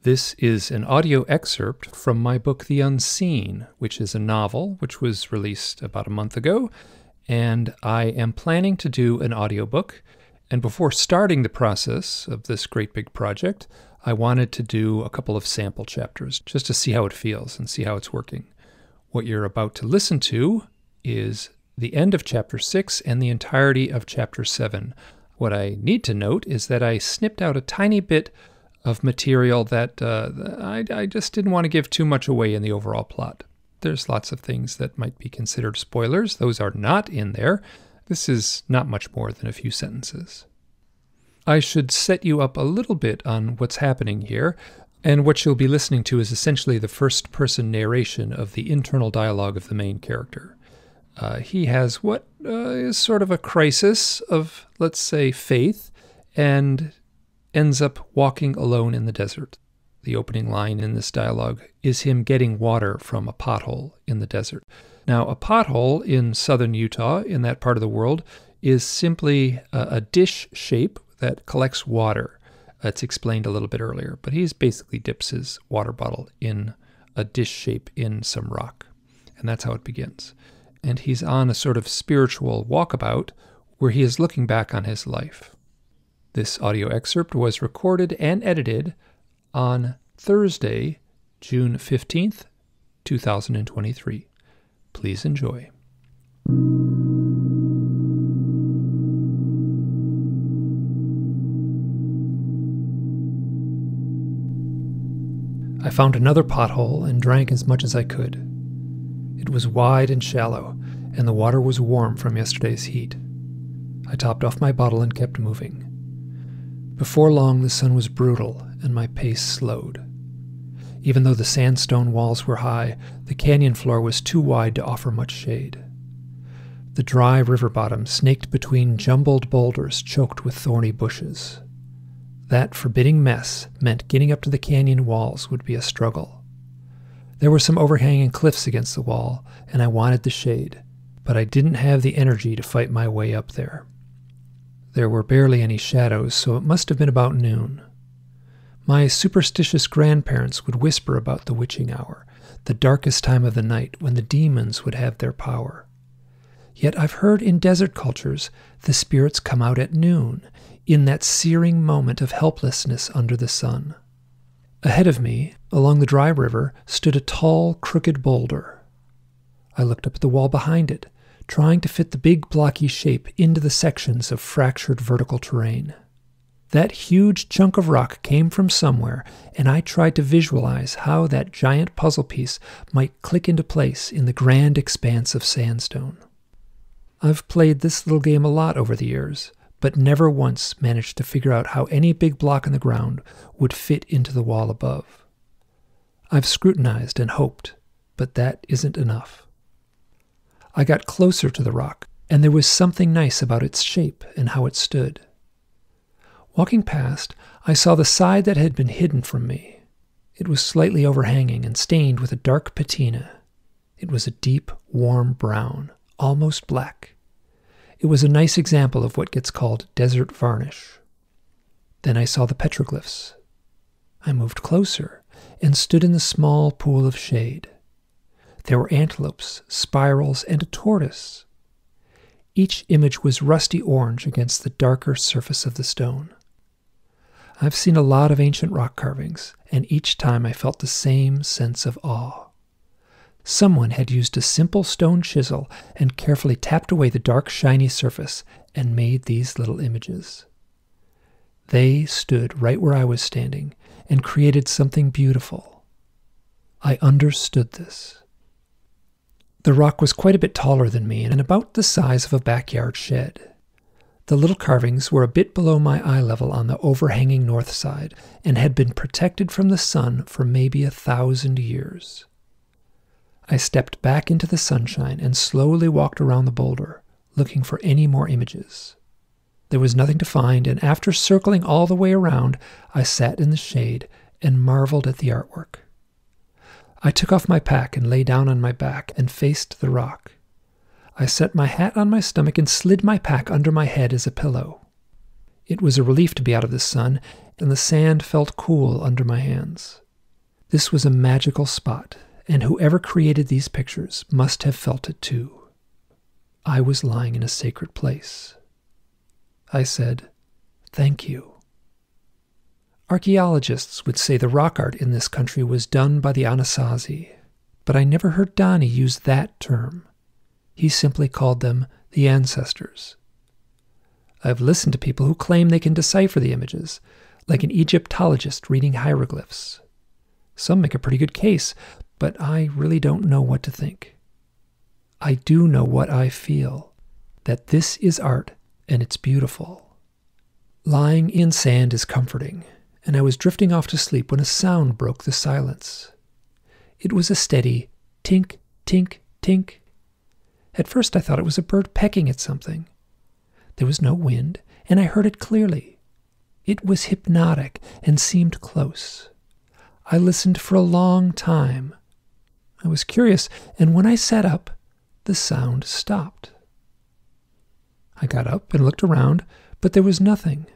This is an audio excerpt from my book The Unseen, which is a novel which was released about a month ago, and I am planning to do an audiobook. And before starting the process of this great big project, I wanted to do a couple of sample chapters just to see how it feels and see how it's working. What you're about to listen to is the end of Chapter 6 and the entirety of Chapter 7. What I need to note is that I snipped out a tiny bit of material that I just didn't want to give too much away in the overall plot. There's lots of things that might be considered spoilers. Those are not in there. This is not much more than a few sentences. I should set you up a little bit on what's happening here, and what you'll be listening to is essentially the first-person narration of the internal dialogue of the main character. He has what is sort of a crisis of, let's say, faith, and ends up walking alone in the desert. The opening line in this dialogue is him getting water from a pothole in the desert. Now, a pothole in southern Utah, in that part of the world, is simply a dish shape that collects water. It's explained a little bit earlier, but he basically dips his water bottle in a dish shape in some rock. And that's how it begins. And he's on a sort of spiritual walkabout where he is looking back on his life. This audio excerpt was recorded and edited on Thursday, June 15th, 2023. Please enjoy. I found another pothole and drank as much as I could. It was wide and shallow, and the water was warm from yesterday's heat. I topped off my bottle and kept moving. Before long, the sun was brutal, and my pace slowed. Even though the sandstone walls were high, the canyon floor was too wide to offer much shade. The dry river bottom snaked between jumbled boulders choked with thorny bushes. That forbidding mess meant getting up to the canyon walls would be a struggle. There were some overhanging cliffs against the wall, and I wanted the shade, but I didn't have the energy to fight my way up there. There were barely any shadows, so it must have been about noon. My superstitious grandparents would whisper about the witching hour, the darkest time of the night when the demons would have their power. Yet I've heard in desert cultures the spirits come out at noon, in that searing moment of helplessness under the sun. Ahead of me, along the dry river, stood a tall, crooked boulder. I looked up at the wall behind it, trying to fit the big blocky shape into the sections of fractured vertical terrain. That huge chunk of rock came from somewhere, and I tried to visualize how that giant puzzle piece might click into place in the grand expanse of sandstone. I've played this little game a lot over the years, but never once managed to figure out how any big block in the ground would fit into the wall above. I've scrutinized and hoped, but that isn't enough. I got closer to the rock, and there was something nice about its shape and how it stood. Walking past, I saw the side that had been hidden from me. It was slightly overhanging and stained with a dark patina. It was a deep, warm brown, almost black. It was a nice example of what gets called desert varnish. Then I saw the petroglyphs. I moved closer and stood in the small pool of shade. There were antelopes, spirals, and a tortoise. Each image was rusty orange against the darker surface of the stone. I've seen a lot of ancient rock carvings, and each time I felt the same sense of awe. Someone had used a simple stone chisel and carefully tapped away the dark, shiny surface and made these little images. They stood right where I was standing and created something beautiful. I understood this. The rock was quite a bit taller than me and about the size of a backyard shed. The little carvings were a bit below my eye level on the overhanging north side and had been protected from the sun for maybe 1,000 years. I stepped back into the sunshine and slowly walked around the boulder, looking for any more images. There was nothing to find, and after circling all the way around, I sat in the shade and marveled at the artwork. I took off my pack and lay down on my back and faced the rock. I set my hat on my stomach and slid my pack under my head as a pillow. It was a relief to be out of the sun, and the sand felt cool under my hands. This was a magical spot, and whoever created these pictures must have felt it too. I was lying in a sacred place. I said, "Thank you." Archaeologists would say the rock art in this country was done by the Anasazi, but I never heard Donnie use that term. He simply called them the ancestors. I've listened to people who claim they can decipher the images, like an Egyptologist reading hieroglyphs. Some make a pretty good case, but I really don't know what to think. I do know what I feel, that this is art and it's beautiful. Lying in sand is comforting, and I was drifting off to sleep when a sound broke the silence. It was a steady tink, tink, tink. At first I thought it was a bird pecking at something. There was no wind, and I heard it clearly. It was hypnotic and seemed close. I listened for a long time. I was curious, and when I sat up, the sound stopped. I got up and looked around, but there was nothing.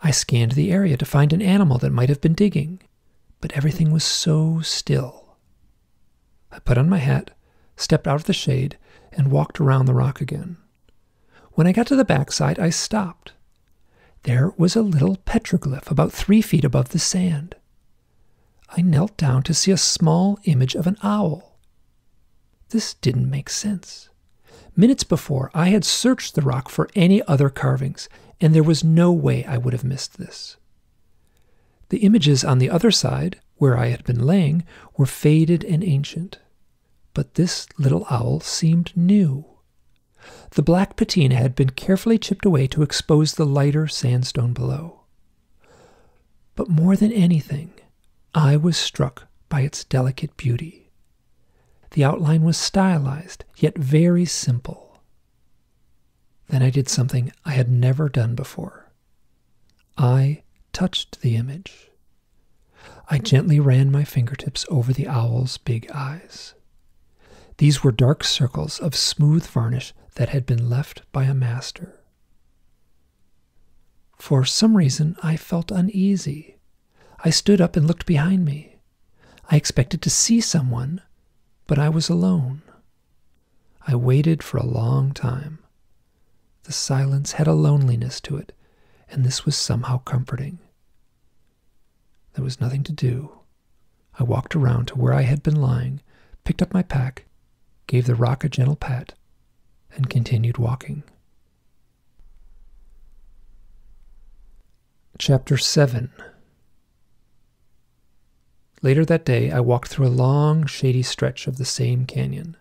I scanned the area to find an animal that might have been digging, but everything was so still. I put on my hat, stepped out of the shade, and walked around the rock again. When I got to the backside, I stopped. There was a little petroglyph about 3 feet above the sand. I knelt down to see a small image of an owl. This didn't make sense. Minutes before, I had searched the rock for any other carvings, and there was no way I would have missed this. The images on the other side, where I had been laying, were faded and ancient. But this little owl seemed new. The black patina had been carefully chipped away to expose the lighter sandstone below. But more than anything, I was struck by its delicate beauty. The outline was stylized, yet very simple. Then I did something I had never done before. I touched the image. I gently ran my fingertips over the owl's big eyes. These were dark circles of smooth varnish that had been left by a master. For some reason, I felt uneasy. I stood up and looked behind me. I expected to see someone, but I was alone. I waited for a long time. The silence had a loneliness to it, and this was somehow comforting. There was nothing to do. I walked around to where I had been lying, picked up my pack, gave the rock a gentle pat, and continued walking. Chapter 7. Later that day, I walked through a long, shady stretch of the same canyon,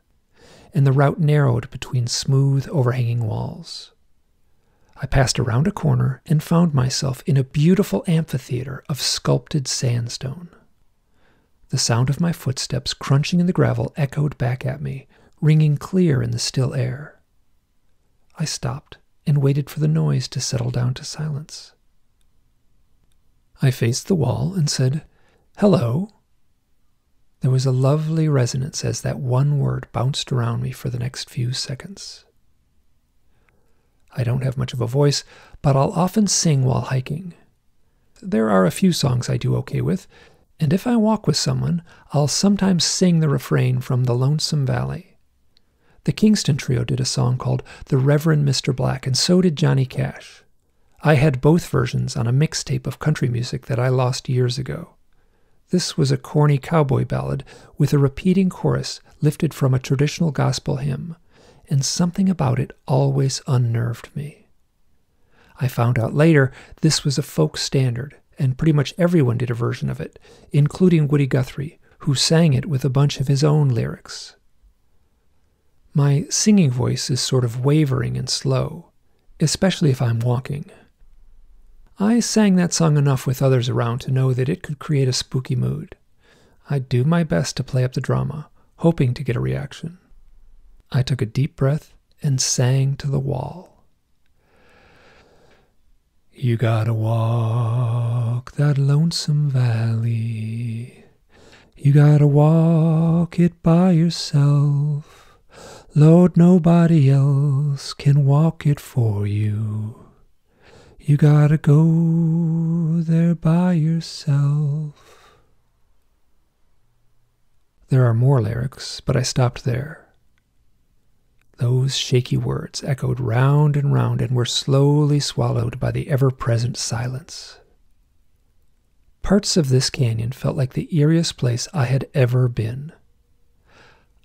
and the route narrowed between smooth, overhanging walls. I passed around a corner and found myself in a beautiful amphitheater of sculpted sandstone. The sound of my footsteps crunching in the gravel echoed back at me, ringing clear in the still air. I stopped and waited for the noise to settle down to silence. I faced the wall and said, "Hello." There was a lovely resonance as that one word bounced around me for the next few seconds. I don't have much of a voice, but I'll often sing while hiking. There are a few songs I do okay with, and if I walk with someone, I'll sometimes sing the refrain from The Lonesome Valley. The Kingston Trio did a song called The Reverend Mr. Black, and so did Johnny Cash. I had both versions on a mixtape of country music that I lost years ago. This was a corny cowboy ballad with a repeating chorus lifted from a traditional gospel hymn, and something about it always unnerved me. I found out later this was a folk standard, and pretty much everyone did a version of it, including Woody Guthrie, who sang it with a bunch of his own lyrics. My singing voice is sort of wavering and slow, especially if I'm walking. I sang that song enough with others around to know that it could create a spooky mood. I'd do my best to play up the drama, hoping to get a reaction. I took a deep breath and sang to the wall. You gotta walk that lonesome valley. You gotta walk it by yourself. Lord, nobody else can walk it for you. You gotta go there by yourself. There are more lyrics, but I stopped there. Those shaky words echoed round and were slowly swallowed by the ever-present silence. Parts of this canyon felt like the eeriest place I had ever been.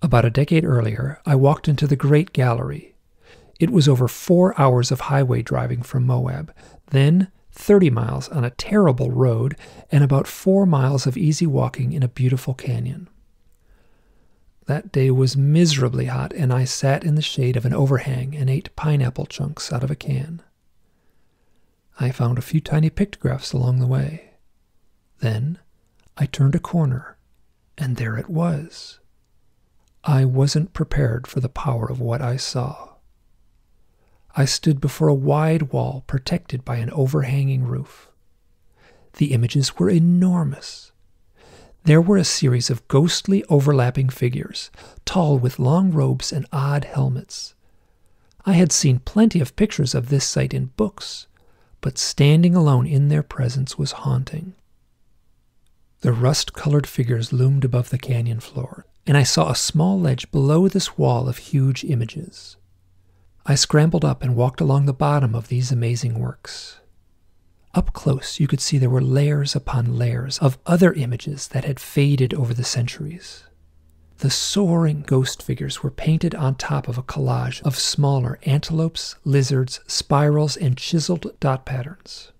About a decade earlier, I walked into the Great Gallery. It was over 4 hours of highway driving from Moab, then 30 miles on a terrible road, and about 4 miles of easy walking in a beautiful canyon. That day was miserably hot, and I sat in the shade of an overhang and ate pineapple chunks out of a can. I found a few tiny pictographs along the way. Then I turned a corner, and there it was. I wasn't prepared for the power of what I saw. I stood before a wide wall protected by an overhanging roof. The images were enormous. There were a series of ghostly overlapping figures, tall with long robes and odd helmets. I had seen plenty of pictures of this sight in books, but standing alone in their presence was haunting. The rust-colored figures loomed above the canyon floor, and I saw a small ledge below this wall of huge images. I scrambled up and walked along the bottom of these amazing works. Up close, you could see there were layers upon layers of other images that had faded over the centuries. The soaring ghost figures were painted on top of a collage of smaller antelopes, lizards, spirals, and chiseled dot patterns.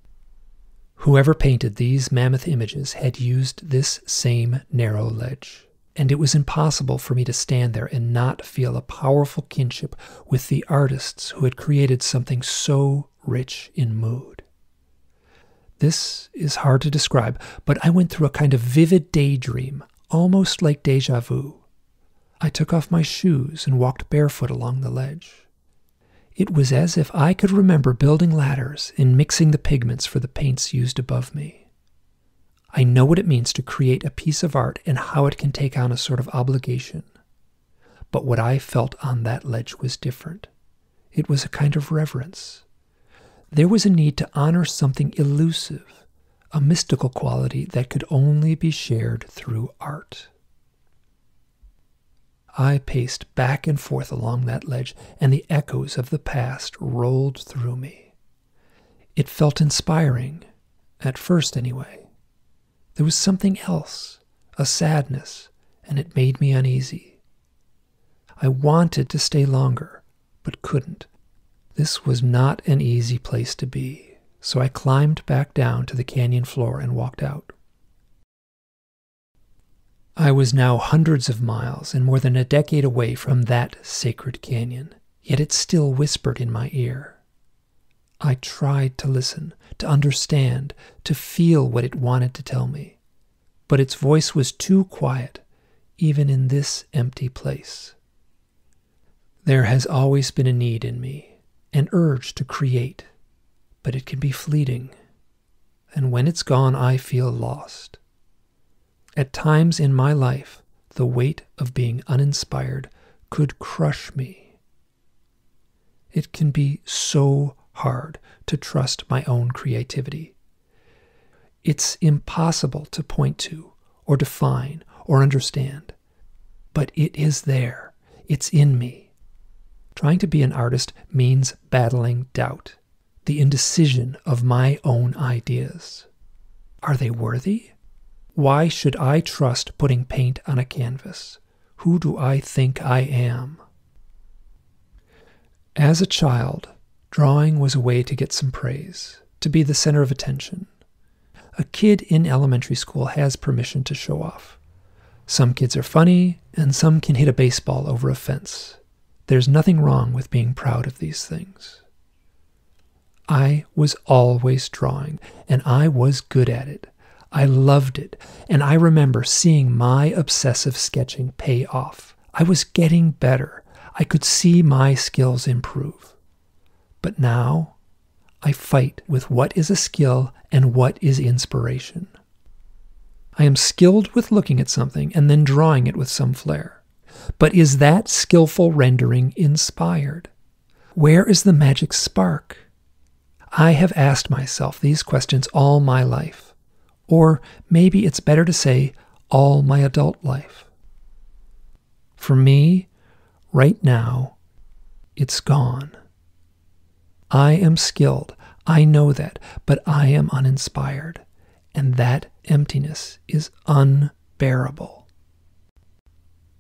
Whoever painted these mammoth images had used this same narrow ledge, and it was impossible for me to stand there and not feel a powerful kinship with the artists who had created something so rich in mood. This is hard to describe, but I went through a kind of vivid daydream, almost like déjà vu. I took off my shoes and walked barefoot along the ledge. It was as if I could remember building ladders and mixing the pigments for the paints used above me. I know what it means to create a piece of art and how it can take on a sort of obligation. But what I felt on that ledge was different. It was a kind of reverence. There was a need to honor something elusive, a mystical quality that could only be shared through art. I paced back and forth along that ledge, and the echoes of the past rolled through me. It felt inspiring, at first anyway. There was something else, a sadness, and it made me uneasy. I wanted to stay longer, but couldn't. This was not an easy place to be, so I climbed back down to the canyon floor and walked out. I was now hundreds of miles and more than a decade away from that sacred canyon, yet it still whispered in my ear. I tried to listen, to understand, to feel what it wanted to tell me, but its voice was too quiet, even in this empty place. There has always been a need in me, an urge to create, but it can be fleeting, and when it's gone, I feel lost. At times in my life, the weight of being uninspired could crush me. It can be so hard to trust my own creativity. It's impossible to point to, or define, or understand, but it is there. It's in me. Trying to be an artist means battling doubt, the indecision of my own ideas. Are they worthy? Why should I trust putting paint on a canvas? Who do I think I am? As a child, drawing was a way to get some praise, to be the center of attention. A kid in elementary school has permission to show off. Some kids are funny, and some can hit a baseball over a fence. There's nothing wrong with being proud of these things. I was always drawing, and I was good at it. I loved it, and I remember seeing my obsessive sketching pay off. I was getting better. I could see my skills improve. But now, I fight with what is a skill and what is inspiration. I am skilled with looking at something and then drawing it with some flair. But is that skillful rendering inspired? Where is the magic spark? I have asked myself these questions all my life. Or maybe it's better to say all my adult life. For me, right now, it's gone. I am skilled, I know that, but I am uninspired, and that emptiness is unbearable.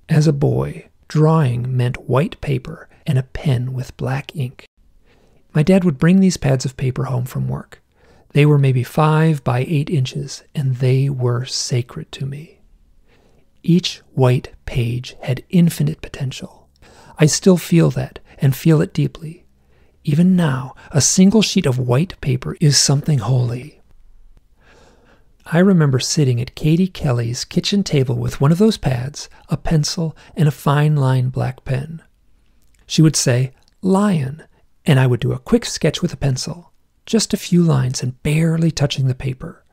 As a boy, drawing meant white paper and a pen with black ink. My dad would bring these pads of paper home from work. They were maybe 5 by 8 inches, and they were sacred to me. Each white page had infinite potential. I still feel that, and feel it deeply. Even now, a single sheet of white paper is something holy. I remember sitting at Katie Kelly's kitchen table with one of those pads, a pencil, and a fine-line black pen. She would say, "Lion," and I would do a quick sketch with a pencil, just a few lines and barely touching the paper.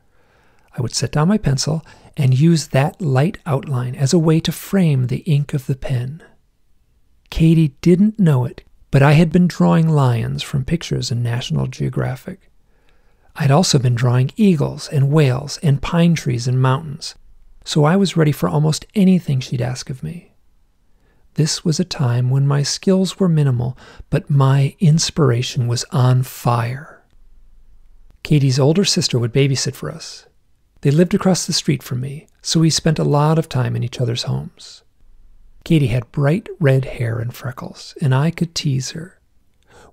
I would set down my pencil and use that light outline as a way to frame the ink of the pen. Katie didn't know it, but I had been drawing lions from pictures in National Geographic. I'd also been drawing eagles and whales and pine trees and mountains, so I was ready for almost anything she'd ask of me. This was a time when my skills were minimal, but my inspiration was on fire. Katie's older sister would babysit for us. They lived across the street from me, so we spent a lot of time in each other's homes. Katie had bright red hair and freckles, and I could tease her.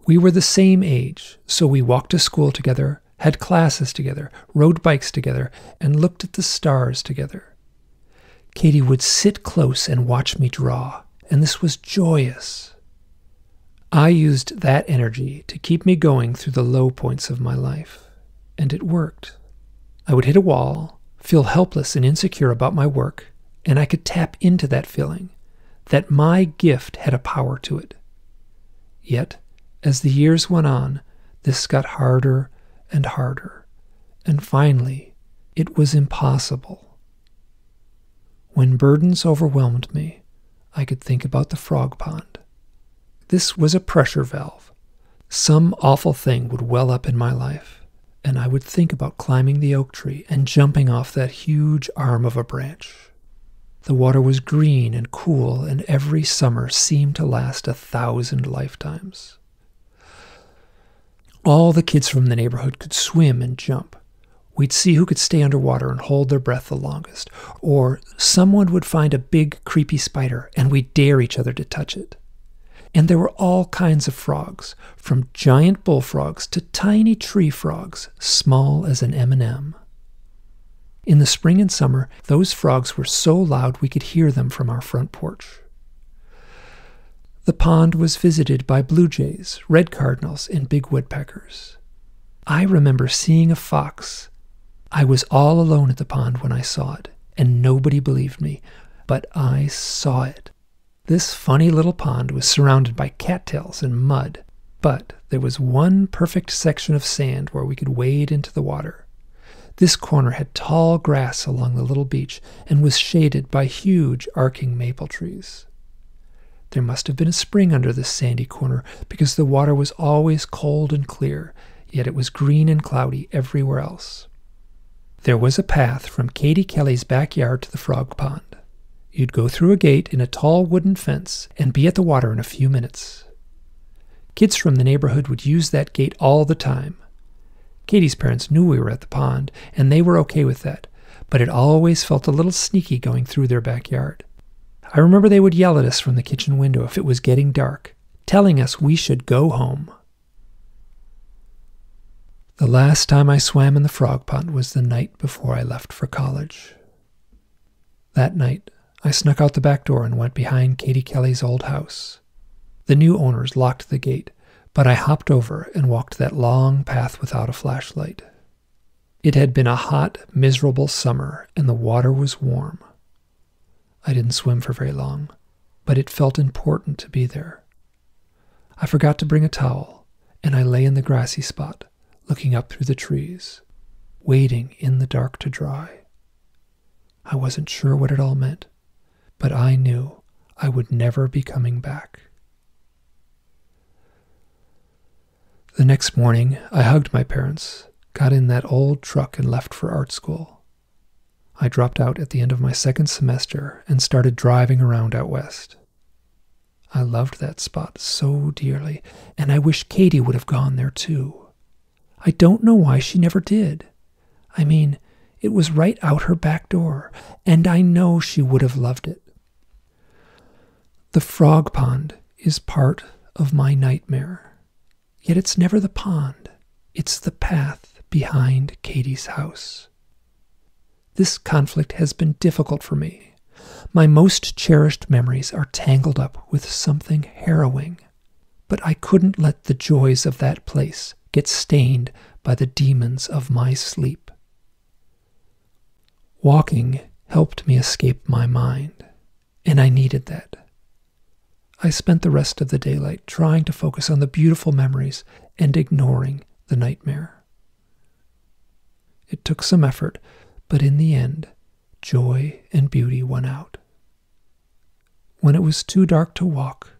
We were the same age, so we walked to school together, had classes together, rode bikes together, and looked at the stars together. Katie would sit close and watch me draw, and this was joyous. I used that energy to keep me going through the low points of my life, and it worked. I would hit a wall, feel helpless and insecure about my work, and I could tap into that feeling, that my gift had a power to it. Yet, as the years went on, this got harder and harder, and finally, it was impossible. When burdens overwhelmed me, I could think about the frog pond. This was a pressure valve. Some awful thing would well up in my life, and I would think about climbing the oak tree and jumping off that huge arm of a branch. The water was green and cool, and every summer seemed to last 1,000 lifetimes. All the kids from the neighborhood could swim and jump. We'd see who could stay underwater and hold their breath the longest. Or someone would find a big, creepy spider, and we'd dare each other to touch it. And there were all kinds of frogs, from giant bullfrogs to tiny tree frogs, small as an M&M. In the spring and summer, those frogs were so loud we could hear them from our front porch. The pond was visited by blue jays, red cardinals, and big woodpeckers. I remember seeing a fox. I was all alone at the pond when I saw it, and nobody believed me, but I saw it. This funny little pond was surrounded by cattails and mud, but there was one perfect section of sand where we could wade into the water. This corner had tall grass along the little beach and was shaded by huge arcing maple trees. There must have been a spring under this sandy corner because the water was always cold and clear, yet it was green and cloudy everywhere else. There was a path from Katie Kelly's backyard to the frog pond. You'd go through a gate in a tall wooden fence and be at the water in a few minutes. Kids from the neighborhood would use that gate all the time. Katie's parents knew we were at the pond, and they were okay with that, but it always felt a little sneaky going through their backyard. I remember they would yell at us from the kitchen window if it was getting dark, telling us we should go home. The last time I swam in the frog pond was the night before I left for college. That night, I snuck out the back door and went behind Katie Kelly's old house. The new owners locked the gate, but I hopped over and walked that long path without a flashlight. It had been a hot, miserable summer, and the water was warm. I didn't swim for very long, but it felt important to be there. I forgot to bring a towel, and I lay in the grassy spot, looking up through the trees, waiting in the dark to dry. I wasn't sure what it all meant, but I knew I would never be coming back. The next morning, I hugged my parents, got in that old truck, and left for art school. I dropped out at the end of my second semester and started driving around out west. I loved that spot so dearly, and I wish Katie would have gone there too. I don't know why she never did. I mean, it was right out her back door, and I know she would have loved it. The frog pond is part of my nightmare. Yet it's never the pond. It's the path behind Katie's house. This conflict has been difficult for me. My most cherished memories are tangled up with something harrowing. But I couldn't let the joys of that place get stained by the demons of my sleep. Walking helped me escape my mind, and I needed that. I spent the rest of the daylight trying to focus on the beautiful memories and ignoring the nightmare. It took some effort, but in the end, joy and beauty won out. When it was too dark to walk,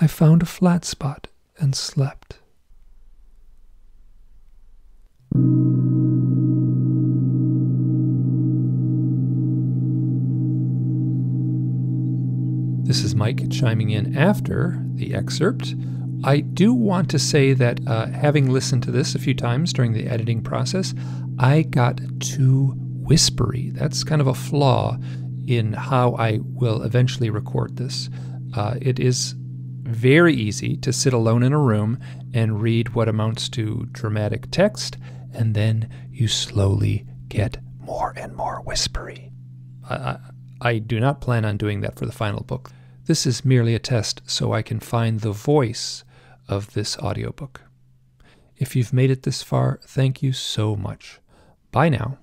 I found a flat spot and slept. This is Mike chiming in after the excerpt. I do want to say that having listened to this a few times during the editing process, I got too whispery. That's kind of a flaw in how I will eventually record this. It is very easy to sit alone in a room and read what amounts to dramatic text, and then you slowly get more and more whispery. I do not plan on doing that for the final book. This is merely a test so I can find the voice of this audiobook. If you've made it this far, thank you so much. Bye now.